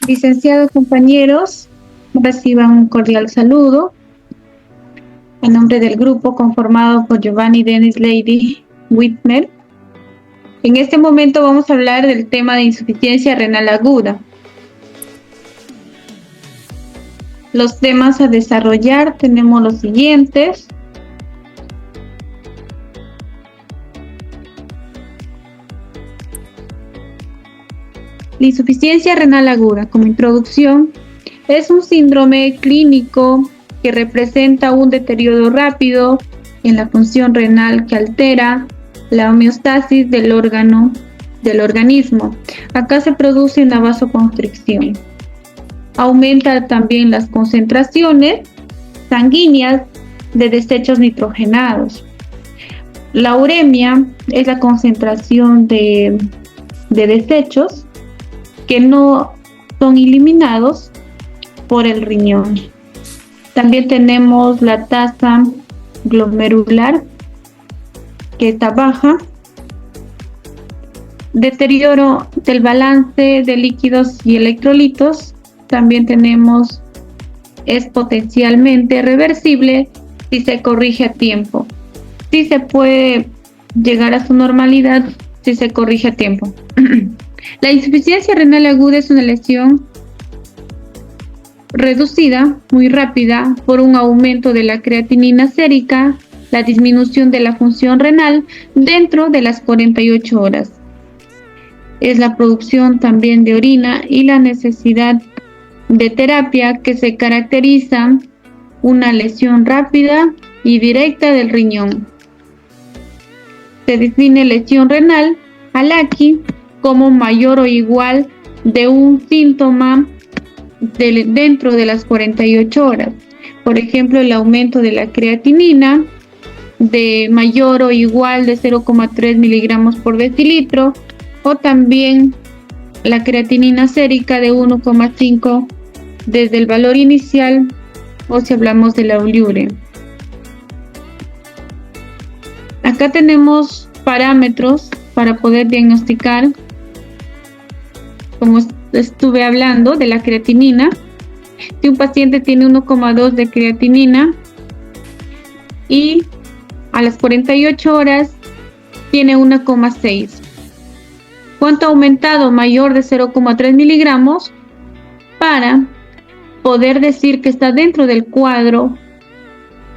Licenciados compañeros, reciban un cordial saludo en nombre del grupo conformado por Giovanni Dennis Lady Whitmer. En este momento vamos a hablar del tema de insuficiencia renal aguda. Los temas a desarrollar tenemos los siguientes. La insuficiencia renal aguda, como introducción, es un síndrome clínico que representa un deterioro rápido en la función renal que altera la homeostasis del organismo. Acá se produce una vasoconstricción. Aumenta también las concentraciones sanguíneas de desechos nitrogenados. La uremia es la concentración de desechos que no son eliminados por el riñón. También tenemos la tasa glomerular, que está baja. Deterioro del balance de líquidos y electrolitos. También tenemos, es potencialmente reversible si se corrige a tiempo. Sí se puede llegar a su normalidad si se corrige a tiempo. La insuficiencia renal aguda es una lesión reducida muy rápida por un aumento de la creatinina sérica, la disminución de la función renal dentro de las 48 horas. Es la producción también de orina y la necesidad de terapia que se caracteriza una lesión rápida y directa del riñón. Se define lesión renal aquí como mayor o igual de un síntoma dentro de las 48 horas. Por ejemplo, el aumento de la creatinina de mayor o igual de 0,3 miligramos por decilitro, o también la creatinina sérica de 1,5 desde el valor inicial, o si hablamos de la uliure. Acá tenemos parámetros para poder diagnosticar, como estuve hablando de la creatinina. Si un paciente tiene 1,2 de creatinina y a las 48 horas tiene 1,6. ¿Cuánto ha aumentado? Mayor de 0,3 miligramos para poder decir que está dentro del cuadro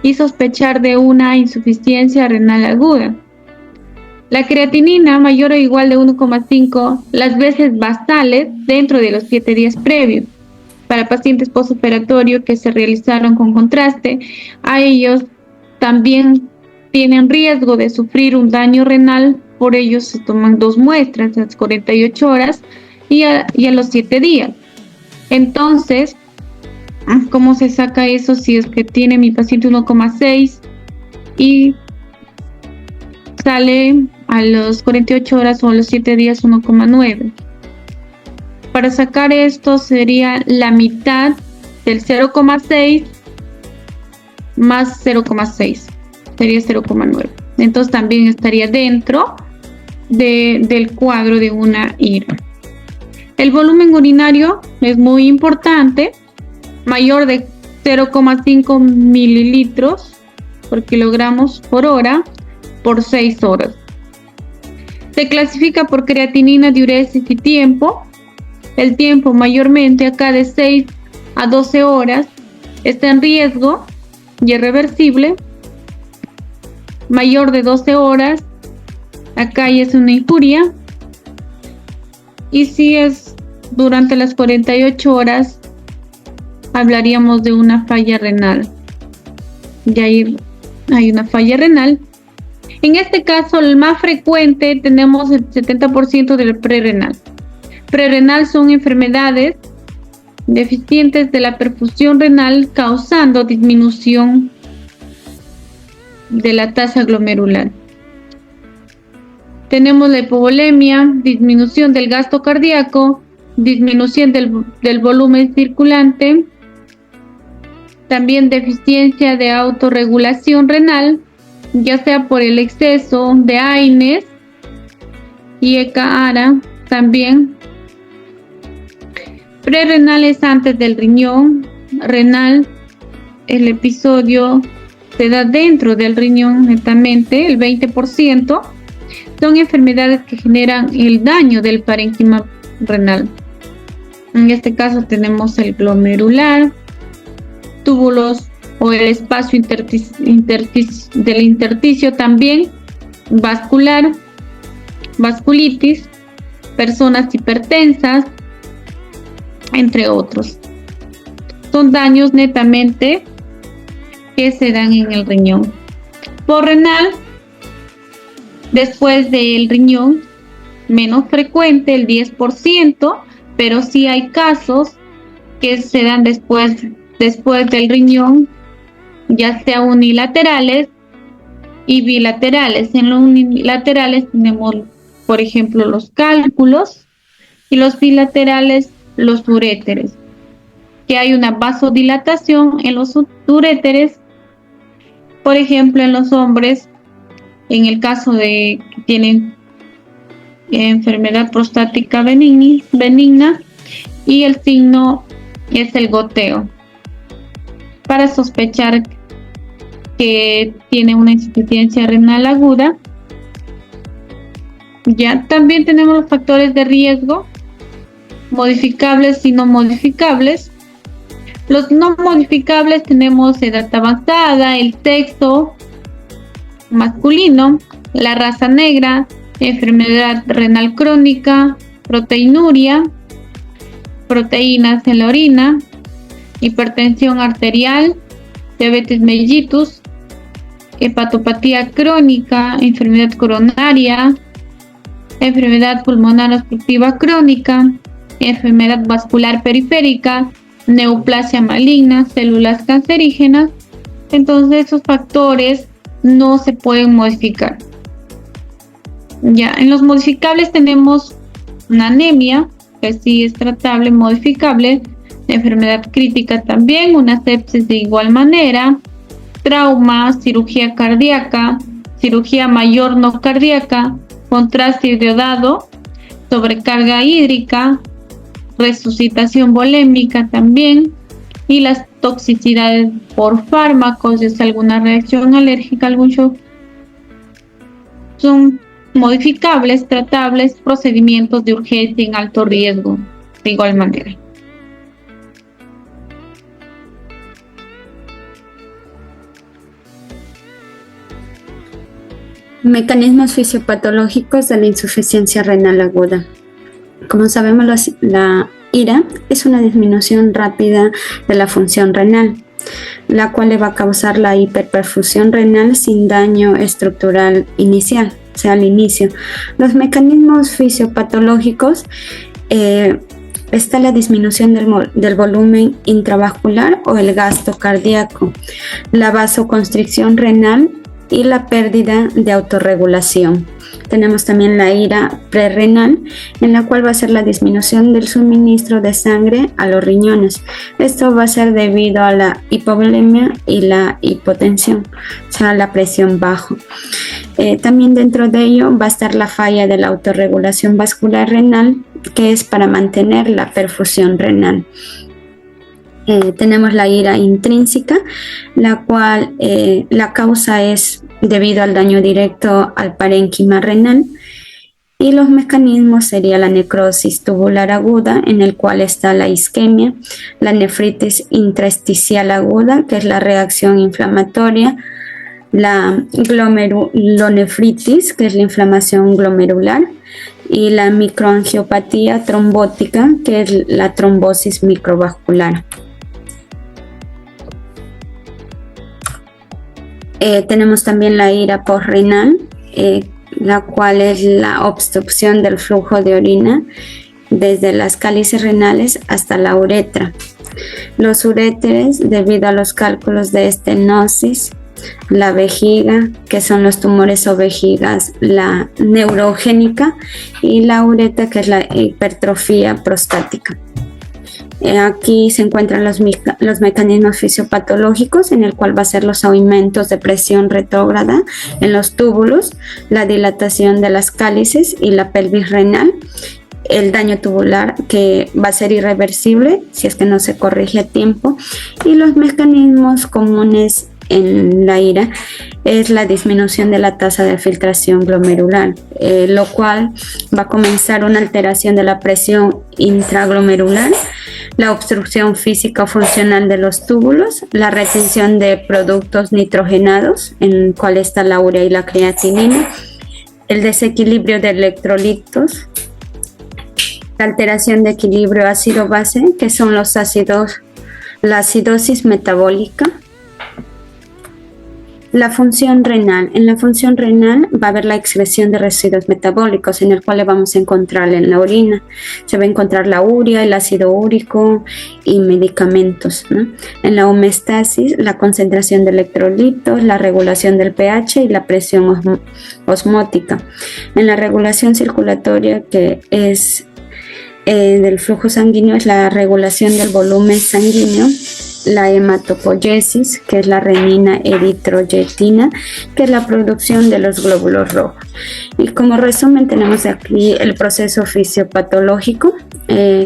y sospechar de una insuficiencia renal aguda. La creatinina mayor o igual de 1,5 las veces basales dentro de los 7 días previos. Para pacientes postoperatorios que se realizaron con contraste, a ellos también tienen riesgo de sufrir un daño renal, por ello se toman 2 muestras a las 48 horas y a los 7 días. Entonces, ¿cómo se saca eso si es que tiene mi paciente 1,6 y sale a los 48 horas o a los 7 días 1,9? Para sacar esto sería la mitad del 0,6 más 0,6, sería 0,9. Entonces también estaría dentro del cuadro de una IR. El volumen urinario es muy importante, mayor de 0,5 mililitros por kilogramos por hora por 6 horas. Se clasifica por creatinina, diuresis y tiempo. El tiempo mayormente acá de 6 a 12 horas está en riesgo y es reversible. Mayor de 12 horas, acá ya es una injuria. Y si es durante las 48 horas, hablaríamos de una falla renal. Ya hay una falla renal. En este caso, el más frecuente, tenemos el 70% del prerrenal. Prerrenal son enfermedades deficientes de la perfusión renal causando disminución de la tasa glomerular. Tenemos la hipovolemia, disminución del gasto cardíaco, disminución del volumen circulante, también deficiencia de autorregulación renal, ya sea por el exceso de AINES y ECA-ARA también. Prerrenal es antes del riñón. Renal, el episodio se da dentro del riñón netamente, el 20%. Son enfermedades que generan el daño del parénquima renal. En este caso tenemos el glomerular, túbulos o el espacio del intersticio también, vascular, vasculitis, personas hipertensas, entre otros. Son daños netamente que se dan en el riñón. Por renal, después del riñón, menos frecuente, el 10%, pero sí hay casos que se dan después del riñón, ya sea unilaterales y bilaterales. En los unilaterales tenemos, por ejemplo, los cálculos, y los bilaterales, los uréteres, que hay una vasodilatación en los uréteres, por ejemplo, en los hombres, en el caso de que tienen enfermedad prostática benigna, y el signo es el goteo. Para sospechar que tiene una insuficiencia renal aguda. Ya también tenemos los factores de riesgo, modificables y no modificables. Los no modificables tenemos edad avanzada, el sexo masculino, la raza negra, enfermedad renal crónica, proteinuria, proteínas en la orina, hipertensión arterial, diabetes mellitus, hepatopatía crónica, enfermedad coronaria, enfermedad pulmonar obstructiva crónica, enfermedad vascular periférica, neoplasia maligna, células cancerígenas. Entonces esos factores no se pueden modificar. Ya, en los modificables tenemos una anemia, que sí es tratable, modificable, enfermedad crítica también, una sepsis de igual manera, trauma, cirugía cardíaca, cirugía mayor no cardíaca, contraste iodado, sobrecarga hídrica, resucitación volémica también, y las toxicidades por fármacos, es alguna reacción alérgica, algún shock, son modificables, tratables, procedimientos de urgencia en alto riesgo, de igual manera. Mecanismos fisiopatológicos de la insuficiencia renal aguda. Como sabemos, la IRA es una disminución rápida de la función renal, la cual le va a causar la hiperperfusión renal sin daño estructural inicial, o sea, al inicio. Los mecanismos fisiopatológicos está la disminución del volumen intravascular o el gasto cardíaco, la vasoconstricción renal y la pérdida de autorregulación. Tenemos también la IRA prerrenal, en la cual va a ser la disminución del suministro de sangre a los riñones. Esto va a ser debido a la hipovolemia y la hipotensión, o sea, la presión bajo. También dentro de ello va a estar la falla de la autorregulación vascular renal, que es para mantener la perfusión renal. Tenemos la IRA intrínseca, la cual la causa es debido al daño directo al parénquima renal, y los mecanismos sería la necrosis tubular aguda, en el cual está la isquemia, la nefritis intersticial aguda, que es la reacción inflamatoria, la glomerulonefritis, que es la inflamación glomerular, y la microangiopatía trombótica, que es la trombosis microvascular. Tenemos también la IRA posrenal, la cual es la obstrucción del flujo de orina desde las cálices renales hasta la uretra. Los uréteres, debido a los cálculos de estenosis, la vejiga, que son los tumores o vejigas, la neurogénica, y la uretra, que es la hipertrofia prostática. Aquí se encuentran los mecanismos fisiopatológicos, en el cual va a ser los aumentos de presión retrógrada en los túbulos, la dilatación de las cálices y la pelvis renal, el daño tubular, que va a ser irreversible si es que no se corrige a tiempo. Y los mecanismos comunes en la ira es la disminución de la tasa de filtración glomerular, lo cual va a comenzar una alteración de la presión intraglomerular, la obstrucción física o funcional de los túbulos, la retención de productos nitrogenados, en el cual está la urea y la creatinina, el desequilibrio de electrolitos, la alteración de equilibrio ácido-base, que son los ácidos, la acidosis metabólica. La función renal. En la función renal va a haber la excreción de residuos metabólicos, en el cual le vamos a encontrar en la orina. Se va a encontrar la urea, el ácido úrico y medicamentos, ¿no? En la homeostasis, la concentración de electrolitos, la regulación del pH y la presión osmótica. En la regulación circulatoria, que es del flujo sanguíneo, es la regulación del volumen sanguíneo, la hematopoiesis, que es la renina eritroyetina, que es la producción de los glóbulos rojos. Y como resumen tenemos aquí el proceso fisiopatológico.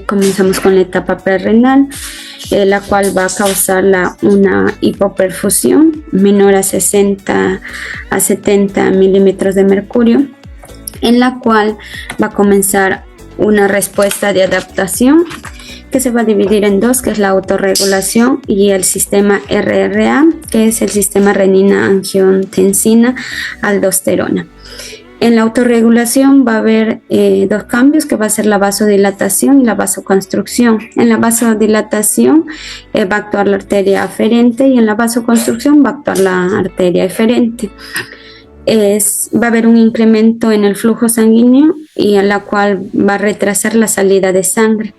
Comenzamos con la etapa prerrenal, la cual va a causar una hipoperfusión menor a 60 a 70 milímetros de mercurio, en la cual va a comenzar una respuesta de adaptación que se va a dividir en dos, que es la autorregulación y el sistema RRA, que es el sistema renina-angiotensina-aldosterona. En la autorregulación va a haber dos cambios, que va a ser la vasodilatación y la vasoconstricción. En la vasodilatación va a actuar la arteria aferente y en la vasoconstricción va a actuar la arteria eferente. Va a haber un incremento en el flujo sanguíneo y en la cual va a retrasar la salida de sangre.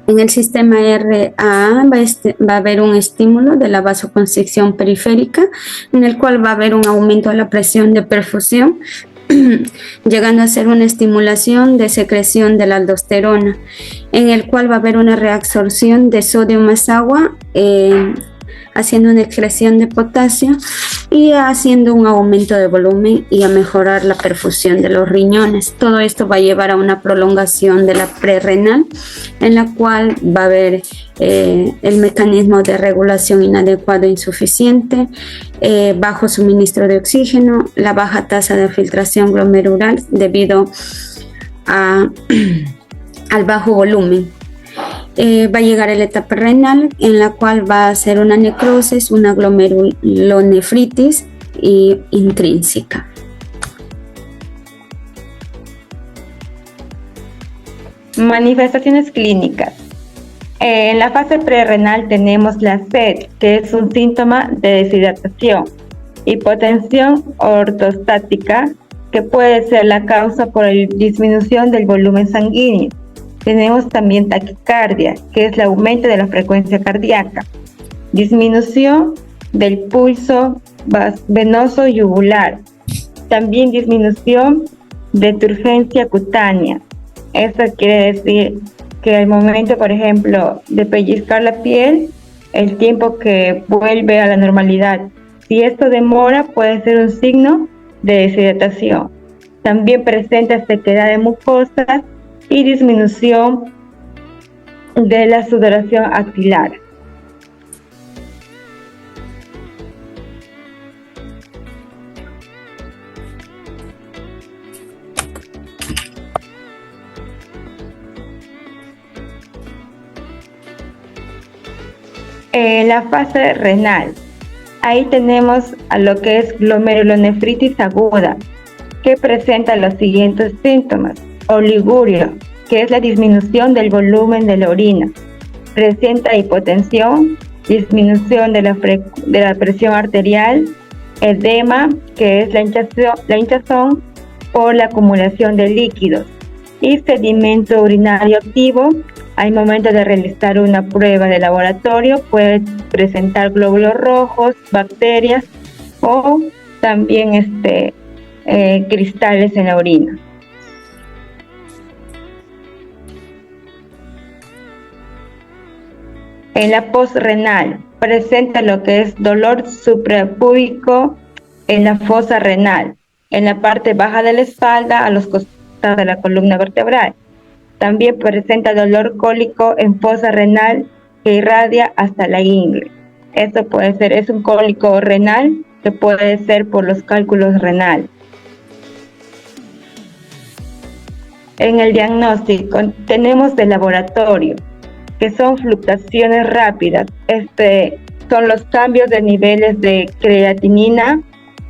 En el sistema RAA va a haber un estímulo de la vasoconstricción periférica, en el cual va a haber un aumento de la presión de perfusión, llegando a ser una estimulación de secreción de la aldosterona, en el cual va a haber una reabsorción de sodio más agua, haciendo una excreción de potasio y haciendo un aumento de volumen y a mejorar la perfusión de los riñones. Todo esto va a llevar a una prolongación de la prerrenal, en la cual va a haber el mecanismo de regulación inadecuado e insuficiente, bajo suministro de oxígeno, la baja tasa de filtración glomerular debido al bajo volumen. Va a llegar a la etapa renal, en la cual va a ser una necrosis, una glomerulonefritis intrínseca. Manifestaciones clínicas. En la fase prerrenal tenemos la sed, que es un síntoma de deshidratación, hipotensión ortostática, que puede ser la causa por la disminución del volumen sanguíneo. Tenemos también taquicardia, que es el aumento de la frecuencia cardíaca, disminución del pulso venoso yugular, también disminución de turgencia cutánea. Esto quiere decir que al momento, por ejemplo, de pellizcar la piel, el tiempo que vuelve a la normalidad, si esto demora, puede ser un signo de deshidratación. También presenta sequedad de mucosas y disminución de la sudoración axilar. En la fase renal, ahí tenemos a lo que es glomerulonefritis aguda, que presenta los siguientes síntomas: oligurio, que es la disminución del volumen de la orina, presenta hipotensión, disminución de la presión arterial, edema, que es la hinchazón por la acumulación de líquidos, y sedimento urinario activo. Al momento de realizar una prueba de laboratorio puede presentar glóbulos rojos, bacterias o también cristales en la orina. En la postrenal presenta lo que es dolor suprapúbico en la fosa renal, en la parte baja de la espalda, a los costados de la columna vertebral. También presenta dolor cólico en fosa renal que irradia hasta la ingle. Esto puede ser, es un cólico renal que puede ser por los cálculos renales. En el diagnóstico tenemos de laboratorio, que son fluctuaciones rápidas. Son los cambios de niveles de creatinina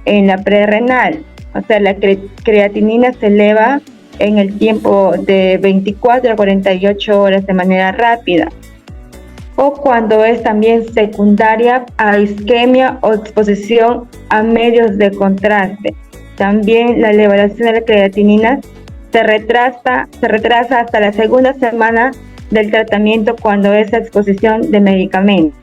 en la prerrenal. O sea, la creatinina se eleva en el tiempo de 24 a 48 horas de manera rápida. O cuando es también secundaria a isquemia o exposición a medios de contraste. También la elevación de la creatinina se retrasa hasta la segunda semana del tratamiento cuando es exposición de medicamentos.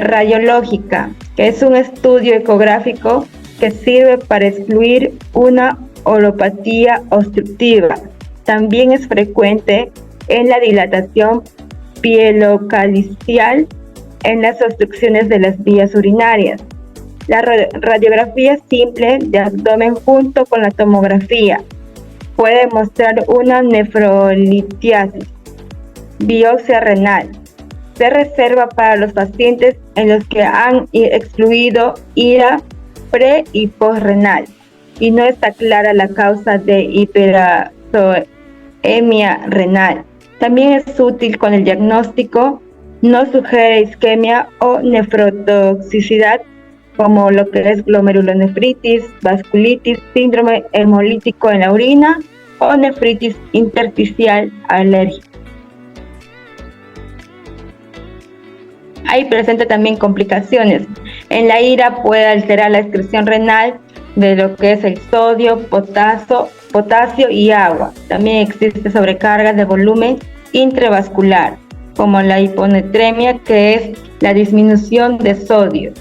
Radiológica, que es un estudio ecográfico que sirve para excluir una uropatía obstructiva. También es frecuente en la dilatación pielocalicial en las obstrucciones de las vías urinarias. La radiografía simple de abdomen junto con la tomografía puede mostrar una nefrolitiasis. Biopsia renal. Se reserva para los pacientes en los que han excluido ira pre- y postrenal y no está clara la causa de hiperatoemia renal. También es útil con el diagnóstico, no sugiere isquemia o nefrotoxicidad como lo que es glomerulonefritis, vasculitis, síndrome hemolítico en la orina o nefritis intersticial alérgica. Ahí presenta también complicaciones. En la ira puede alterar la excreción renal de lo que es el sodio, potasio y agua. También existe sobrecarga de volumen intravascular, como la hiponatremia, que es la disminución de sodio,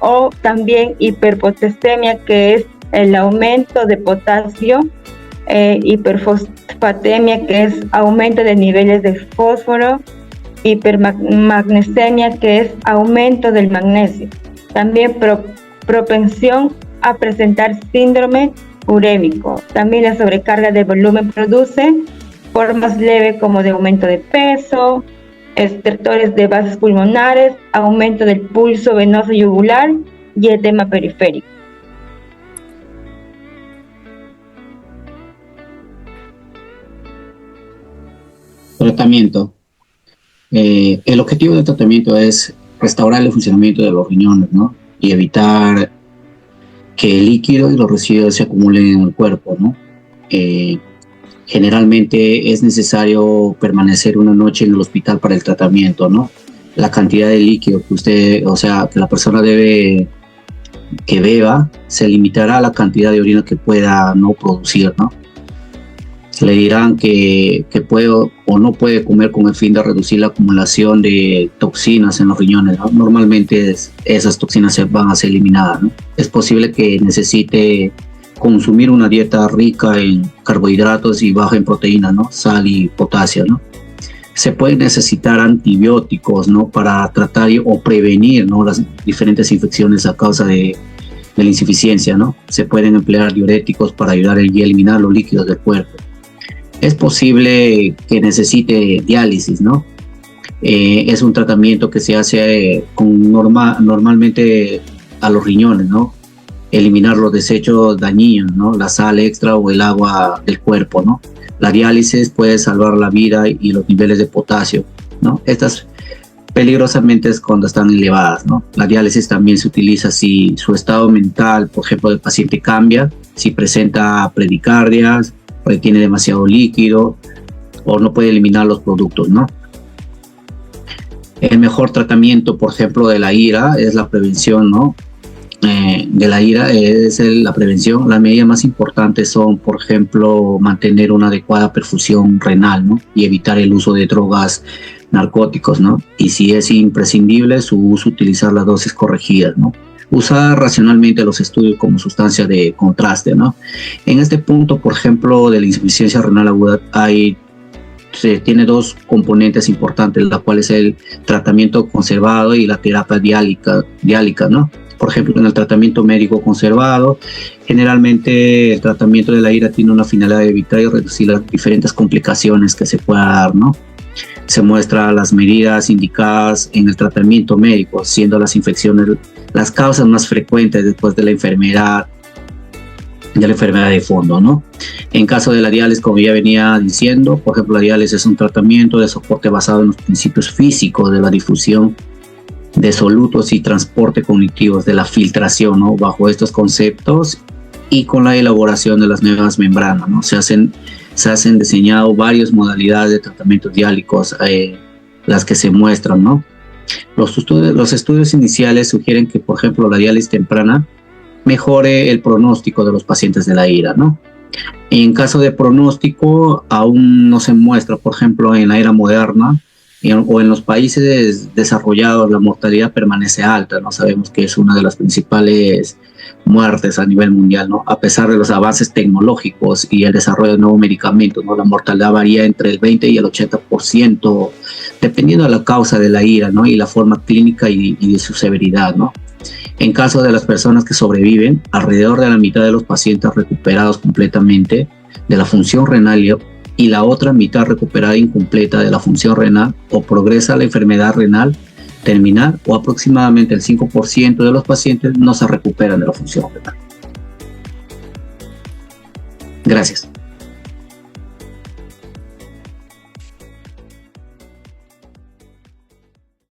o también hiperpotasemia, que es el aumento de potasio, hiperfosfatemia, que es aumento de niveles de fósforo, hipermagnesemia, que es aumento del magnesio. También propensión a presentar síndrome urémico. También la sobrecarga de volumen produce formas leves como de aumento de peso, estertores de vasos pulmonares, aumento del pulso venoso yugular y edema periférico. Tratamiento. El objetivo del tratamiento es restaurar el funcionamiento de los riñones, ¿no? Y evitar que el líquido y los residuos se acumulen en el cuerpo, ¿no? Generalmente es necesario permanecer una noche en el hospital para el tratamiento, ¿no? La cantidad de líquido que que la persona debe que beba se limitará a la cantidad de orina que pueda no producir, ¿no? Le dirán que puede o no puede comer con el fin de reducir la acumulación de toxinas en los riñones, ¿no? Normalmente esas toxinas van a ser eliminadas, ¿no? Es posible que necesite consumir una dieta rica en carbohidratos y baja en proteínas, ¿no? Sal y potasio, ¿no? Se pueden necesitar antibióticos, ¿no? Para tratar o prevenir, ¿no? Las diferentes infecciones a causa de la insuficiencia, ¿no? Se pueden emplear diuréticos para ayudar a eliminar los líquidos del cuerpo. Es posible que necesite diálisis, ¿no? Es un tratamiento que se hace normalmente a los riñones, ¿no? Eliminar los desechos dañinos, ¿no? La sal extra o el agua del cuerpo, ¿no? La diálisis puede salvar la vida y los niveles de potasio, ¿no? Estas peligrosamente es cuando están elevadas, ¿no? La diálisis también se utiliza si su estado mental, por ejemplo, del paciente cambia, si presenta bradicardias, retiene demasiado líquido o no puede eliminar los productos, ¿no? El mejor tratamiento, por ejemplo, de la ira es la prevención, ¿no? De la ira es la prevención. Las medidas más importantes son, por ejemplo, mantener una adecuada perfusión renal, ¿no? Y evitar el uso de drogas narcóticos, ¿no? Y si es imprescindible su uso, utilizar las dosis corregidas, ¿no? Usar racionalmente los estudios como sustancia de contraste, ¿no? En este punto, por ejemplo, de la insuficiencia renal aguda, tiene dos componentes importantes, la cual es el tratamiento conservado y la terapia diálica, ¿no? Por ejemplo, en el tratamiento médico conservado, generalmente el tratamiento de la ira tiene una finalidad de evitar y reducir las diferentes complicaciones que se pueda dar, ¿no? Se muestra las medidas indicadas en el tratamiento médico, siendo las infecciones las causas más frecuentes después de la enfermedad de fondo, ¿no? En caso de la diálisis, como ya venía diciendo, por ejemplo, la diálisis es un tratamiento de soporte basado en los principios físicos de la difusión de solutos y transporte cognitivos, de la filtración, ¿no? Bajo estos conceptos y con la elaboración de las nuevas membranas, ¿no? Se han diseñado varias modalidades de tratamientos diálicos, las que se muestran, ¿no? Los estudios iniciales sugieren que, por ejemplo, la diálisis temprana mejore el pronóstico de los pacientes de la ira, ¿no? En caso de pronóstico, aún no se muestra, por ejemplo, en la era moderna o en los países desarrollados, la mortalidad permanece alta, ¿no? Sabemos que es una de las principales muertes a nivel mundial, ¿no? A pesar de los avances tecnológicos y el desarrollo de nuevos medicamentos, ¿no? La mortalidad varía entre el 20 y el 80%, dependiendo de la causa de la ira, ¿no? Y la forma clínica y de su severidad, ¿no? En caso de las personas que sobreviven, alrededor de la mitad de los pacientes recuperados completamente de la función renal y la otra mitad recuperada incompleta de la función renal o progresa la enfermedad renal terminal, o aproximadamente el 5% de los pacientes no se recuperan de la función renal. Gracias.